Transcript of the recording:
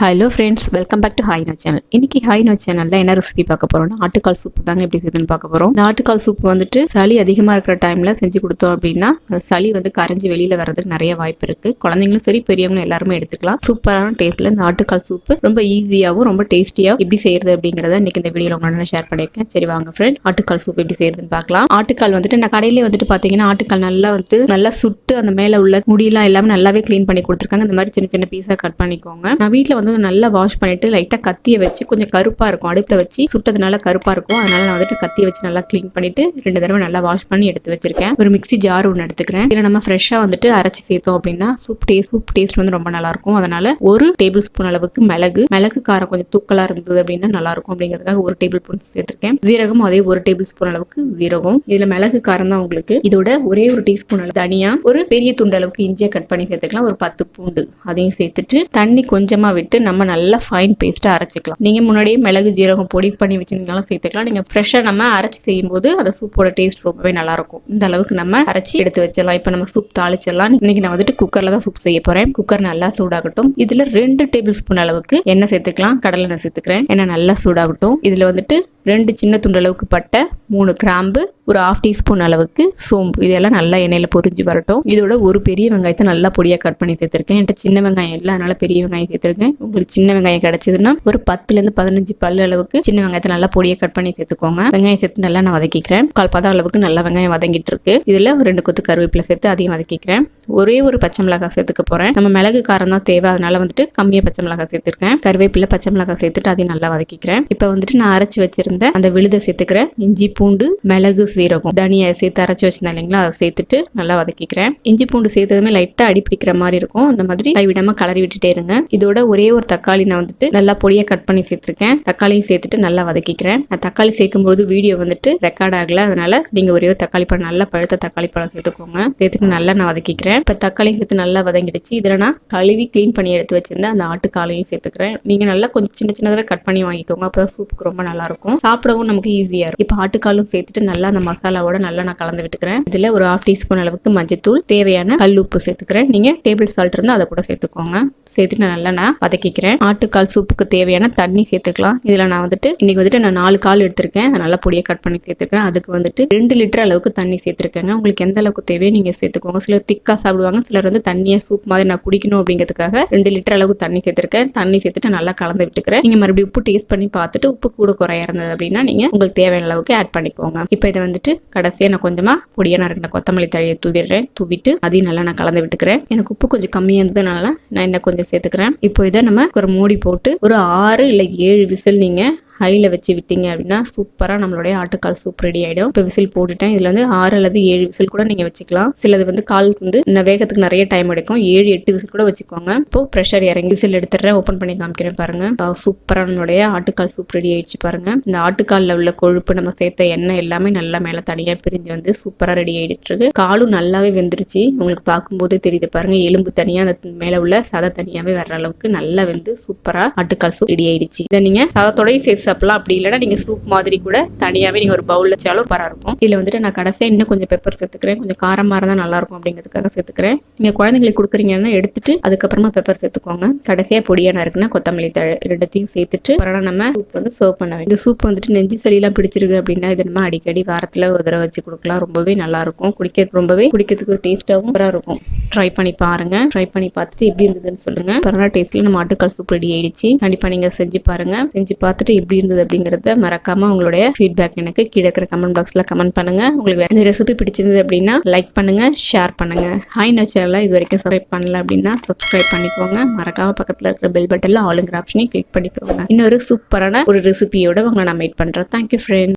Hello friends, welcome back to Hi-Inno channel. இன்னைக்கு Hi-Inno சேனல்ல என்ன ரெசிபி பார்க்க போறோம்னா ஆட்டுக்கால் சூப் தாங்க எப்படி செய்யுதுன்னு பார்க்க போறோம். இந்த ஆட்டுக்கால் சூப் வந்துட்டு சளி அதிகமா இருக்கிற டைம்ல செஞ்சு கொடுத்தோம் அப்படின்னா சளி கரைஞ்சி வெளியில வர்றதுக்கு நிறைய வாய்ப்பு இருக்கு. குழந்தைங்களும் சரி பெரியவங்களும் எல்லாருமே எடுத்துக்கலாம். சூப்பரான டேஸ்ட்ல இந்த ஆட்டுக்கால் சூப் ரொம்ப ஈஸியாகவும் ரொம்ப டேஸ்டியாகவும் எப்படி செய்யறது அப்படிங்கறத இன்னைக்கு இந்த வீடியோல உங்களோட ஷேர் பண்ணியிருக்கேன். சரி வாங்க ஃப்ரெண்ட்ஸ், ஆட்டுக்கால் சூப் எப்படி செய்யறதுன்னு பார்க்கலாம். ஆட்டுக்கால் நான் கடையிலே பாத்தீங்கன்னா ஆட்டுக்கால் நல்லா சுட்டு அந்த மேல உள்ள முடியெல்லாம் எல்லாமே நல்லாவே கிளீன் பண்ணி கொடுத்துருக்காங்க. இந்த மாதிரி சின்ன சின்ன பீஸா கட் பண்ணிக்கோங்க. நான் வீட்டுல நல்லா வாஷ் பண்ணிட்டு லைட்டா கத்தியை வச்சு கொஞ்சம் கருப்பா இருக்கும், அடுப்புல வச்சு சுட்டதுனால கருப்பா இருக்கும். அதனால நான் கத்தியை வச்சு நல்லா கிளீன் பண்ணிட்டு 2 தடவை நல்லா வாஷ் பண்ணி எடுத்து வச்சிருக்கேன். ஒரு மிக்ஸி ஜார் ஒன்று எடுத்துக்கிறேன். இதுல நம்ம ஃப்ரெஷ்ஷா அரைச்சி சேர்த்தோம் அப்படின்னா சூப் டேஸ்ட் ரொம்ப நல்லா இருக்கும். அதனால 1 டேபிள் ஸ்பூன் அளவுக்கு மிளகு காரம் கொஞ்சம் தூக்கலா இருந்தது அப்படின்னா நல்லா இருக்கும் அப்படிங்கிறதுக்காக 1 டேபிள் ஸ்பூன் சேர்த்திருக்கேன். ஜீரகம் அதே 1 டேபிள் ஸ்பூன் அளவுக்கு ஜீரகம். இதுல மிளகு காரம் தான் உங்களுக்கு. இதோட ஒரே 1 டீஸ்பூன் அளவு தனியா, ஒரு பெரிய துண்டு அளவுக்கு இஞ்சியை கட் பண்ணி சேர்த்துக்கலாம். ஒரு 10 பூண்டு அதையும் சேர்த்துட்டு தண்ணி கொஞ்சமா விட்டு நம்ம நல்லா ஃபைன் பேஸ்டா அரைச்சிக்கலாம். நீங்க முன்னாடியே மிளகு ஜீரகம் பொடி பண்ணி வச்சிருந்தாலும் சேர்த்துக்கலாம். நீங்க ஃப்ரெஷ்ஷா நம்ம அரைச்சி செய்யும் போது அந்த சூப்போட டேஸ்ட் ரொம்பவே நல்லா இருக்கும். இந்த அளவுக்கு நம்ம அரைச்சி எடுத்து வச்சிடலாம். இப்ப நம்ம சூப் தாளிச்சிடலாம். இன்னைக்கு நான் குக்கர்ல தான் சூப் செய்ய போறேன். குக்கர் நல்லா சூடாகட்டும். இதுல 2 டேபிள் ஸ்பூன் அளவுக்கு எண்ணெய் சேர்த்துக்கலாம். கடலை எண்ணெய் சேர்த்துக்கிறேன். எண்ணெய் நல்லா சூடாகட்டும். இதுல 2 சின்ன துண்டு அளவுக்கு பட்டை, 3 கிராம்பு, ஒரு 1/2 டீஸ்பூன் அளவுக்கு சோம்பு, இதெல்லாம் நல்லா எண்ணெயில பொரிஞ்சு வரட்டும். இதோட ஒரு பெரிய வெங்காயத்தை நல்லா பொடியா கட் பண்ணி சேர்த்திருக்கேன். என்கிட்ட சின்ன வெங்காயம் இல்லை, அதனால பெரிய வெங்காயம் சேர்த்திருக்கேன். உங்களுக்கு சின்ன வெங்காயம் கிடைச்சதுன்னா ஒரு 10 to 15 பல்லு அளவுக்கு சின்ன வெங்காயத்தை நல்லா பொடியா கட் பண்ணி சேர்த்துக்கோங்க. வெங்காயம் சேர்த்து நல்லா நான் வதக்கிக்கிறேன். 1/4 பதம் அளவுக்கு நல்லா வெங்காயம் வதங்கிட்டு இருக்கு. இதுல 2 கொத்து கருவேப்பிலை சேர்த்து அதையும் வதக்கிக்கிறேன். ஒரே ஒரு பச்சை மிளகாய் சேர்த்துக்க போறேன். நம்ம மிளகு காரம் தான் தேவை, அதனால கம்மியா பச்சை மிளகாய் சேர்த்திருக்கேன். கருவேப்பிலை பச்சை மிளகாய் சேர்த்துட்டு அதையும் நல்லா வதக்கிக்கிறேன். இப்ப நான் அரைச்சு வச்சிருந்த அந்த விழுதை சேர்த்துக்கிறேன். இஞ்சி பூண்டு மிளகு சீரகம் தனியா சேர்த்து அரைச்சு வச்சிருந்தேன் இல்லைங்களா, அதை சேர்த்துட்டு நல்லா வதக்கிக்கிறேன். இஞ்சி பூண்டு சேர்த்ததுமே லைட்டா அடி பிடிக்கிற மாதிரி இருக்கும். அந்த மாதிரி கைவிடாம கலரி விட்டுட்டே இருங்க. இதோட ஒரே ஒரு தக்காளி நான் நல்லா பொடியா கட் பண்ணி சேர்த்திருக்கேன். தக்காளியும் சேர்த்துட்டு நல்லா வதக்கிக்கிறேன். தக்காளி சேர்க்கும்போது வீடியோ ரெக்கார்ட் ஆகல, அதனால நீங்க ஒரே ஒரு தக்காளி பழம் நல்லா பழுத்த தக்காளி பழம் சேர்த்துக்கோங்க. சேர்த்துட்டு நல்லா நான் வதக்கிக்கிறேன். இப்ப தக்காளி சேர்த்து நல்லா வதங்கிடுச்சு. இதுல நான் கழுவி கிளீன் பண்ணி எடுத்து வச்சிருந்தேன் அந்த ஆட்டுக்காலையும் சேர்த்துக்கிறேன். நீங்க நல்லா கொஞ்சம் சின்ன சின்னதாக கட் பண்ணி வாங்கிக்கோங்க, அப்பதான் சூப்புக்கு ரொம்ப நல்லா இருக்கும். சாப்பிடவும் நமக்கு ஈஸியா இருக்கும். இப்ப ஆட்டுக்காலும் சேர்த்துட்டு நல்லா அந்த மசாலாவோட நல்லா நான் கலந்து விட்டுக்கிறேன். இதுல ஒரு 1/2 டீஸ்பூன் அளவுக்கு மஞ்சத்தூள், தேவையான கல் உப்பு சேர்த்துக்கிறேன். நீங்க டேபிள் சால்ட் இருந்தா அதை கூட சேர்த்துக்கோங்க. சேர்த்துட்டு நல்லா நான் வதக்கிக்கிறேன். ஆட்டுக்கால் சூப்புக்கு தேவையான தண்ணி சேர்த்துக்கலாம். இதுல நான் இன்னைக்கு நான் 4 கால் எடுத்திருக்கேன். நல்லா பொடியை கட் பண்ணி சேர்த்துக்கிறேன். அதுக்கு 2 லிட்டர் அளவுக்கு தண்ணி சேர்த்திருக்கேங்க. உங்களுக்கு எந்த அளவுக்கு தேவையோ நீங்க சேர்த்துக்கோங்க. சிலர் திக்கா சாப்பிடுவாங்க, சிலர் தண்ணியா சூப் மாதிரி நான் குடிக்கணும் அப்படிங்கிறதுக்காக 2 லிட்டர் அளவுக்கு தண்ணி சேர்த்திருக்கேன். தண்ணி சேர்த்துட்டு நல்லா கலந்து விட்டுக்கிறேன். நீங்க மறுபடியும் உப்பு டேஸ்ட் பண்ணி பார்த்துட்டு உப்பு கூட குறையா இருந்தது அப்படின்னா நீங்க உங்களுக்கு தேவையான அளவுக்கு ஆட் பண்ணிக்கோங்க. இப்போ இதை கடைசியா நான் கொஞ்சமா பொடியா நான் 2 கொத்தமல்லி தழையை தூவிட்டு அதையும் நல்லா நான் கலந்து விட்டுக்கிறேன். எனக்கு உப்பு கொஞ்சம் கம்மியா இருந்ததுனால நான் இன்னும் கொஞ்சம் சேர்த்துக்கிறேன். இப்போ இதை நம்ம ஒரு மூடி போட்டு ஒரு 6 இல்ல 7 விசில் நீங்க ஹைல வச்சு விட்டீங்க அப்படின்னா சூப்பரா நம்மளுடைய ஆட்டுக்கால் சூப் ரெடி ஆயிடும். இப்போ விசில் போட்டுட்டேன். இதுல 6 அல்லது 7 விசில் கூட நீங்க வச்சுக்கலாம். சிலது கால் வேகத்துக்கு நிறைய டைம் எடுக்கும். 7-8 விசில் கூட வச்சுக்கோங்க. இப்போ ப்ரெஷர் இறங்கி விசில் எடுத்துறேன். ஓப்பன் பண்ணி காமிக்கிறேன் பாருங்க. சூப்பரா நம்மளுடைய ஆட்டுக்கால் சூப் ரெடி ஆயிடுச்சு பாருங்க. இந்த ஆட்டுக்கால்ல உள்ள கொழுப்பு, நம்ம சேர்த்த எண்ணெய் எல்லாமே நல்லா மேல தனியா பிரிஞ்சு சூப்பரா ரெடி ஆயிட்டு இருக்கு. காலும் நல்லாவே வெந்துருச்சு. உங்களுக்கு பார்க்கும்போதே தெரியுது பாருங்க. எலும்பு தனியா அந்த மேல உள்ள சதை தனியாவே வர்ற அளவுக்கு நல்லா சூப்பரா ஆட்டுக்கால் சூப் ரெடி ஆயிடுச்சு. இதை நீங்க சதத்தோடய சேர்த்து சாப்பிடலாம். அப்படி இல்லைன்னா நீங்க சூப் மாதிரி கூட தனியாவே நீங்க ஒரு பவுல்ல வச்சாலும் சூப்பரா இருக்கும். இதுல நான் கடைசியா இன்னும் கொஞ்சம் பெப்பர் சேர்த்துக்கிறேன். கொஞ்சம் காரமா இருந்தா நல்லா இருக்கும் அப்படிங்கிறதுக்காக சேர்த்துக்கிறேன். நீங்க குழந்தைங்களுக்கு கொடுக்குறீங்கன்னா எடுத்துட்டு அதுக்கப்புறமா பெப்பர் சேர்த்துக்கோங்க. கடைசியா பொடியான இருக்குன்னா கொத்தமல்லி தழை 2த்தையும் சேர்த்துட்டு நம்ம சூப் சர்வ் பண்ண வேண்டும். இந்த சூப் நெஞ்சு சளி எல்லாம் பிடிச்சிருக்கு அப்படின்னா இது நம்ம அடிக்கடி வாரத்துல ஒரு தடவை வச்சு கொடுக்கலாம். ரொம்பவே நல்லா இருக்கும். குடிக்கிறதுக்கு டேஸ்டாவும் சூப்பரா இருக்கும். ட்ரை பண்ணி பாருங்க. ட்ரை பண்ணி பார்த்துட்டு எப்படி இருந்ததுன்னு சொல்லுங்க. பரவாயில்ல, டேஸ்ட்ல நம்ம ஆட்டுக்கால் சூப் ரெடி ஆயிடுச்சு. கண்டிப்பா நீங்க செஞ்சு பாருங்க. செஞ்சு பார்த்துட்டு எப்படி இருந்தது அப்படிங்கறத மறக்காம உங்களுடைய ஃபீட்பேக் எனக்கு கீழே இருக்கிற கமெண்ட் பாக்ஸ்ல கமெண்ட் பண்ணுங்க. உங்களுக்கு இந்த ரெசிபி பிடிச்சிருந்தது அப்படின்னா லைக் பண்ணுங்க, ஷேர் பண்ணுங்க. Hi-Inno சேனலை இது வரைக்கும் சப்ஸ்கிரைப் பண்ணல அப்படின்னா சப்ஸ்கிரைப் பண்ணிக்கோங்க. மறக்காம பக்கத்துல இருக்கிற பெல் பட்டன்ல ஆளுங்கிற ஆப்ஷனை கிளிக் பண்ணிக்கோங்க. இன்னொரு சூப்பரான ஒரு ரெசிபியோட உங்களை நான் மீட் பண்றேன். Thank you friend.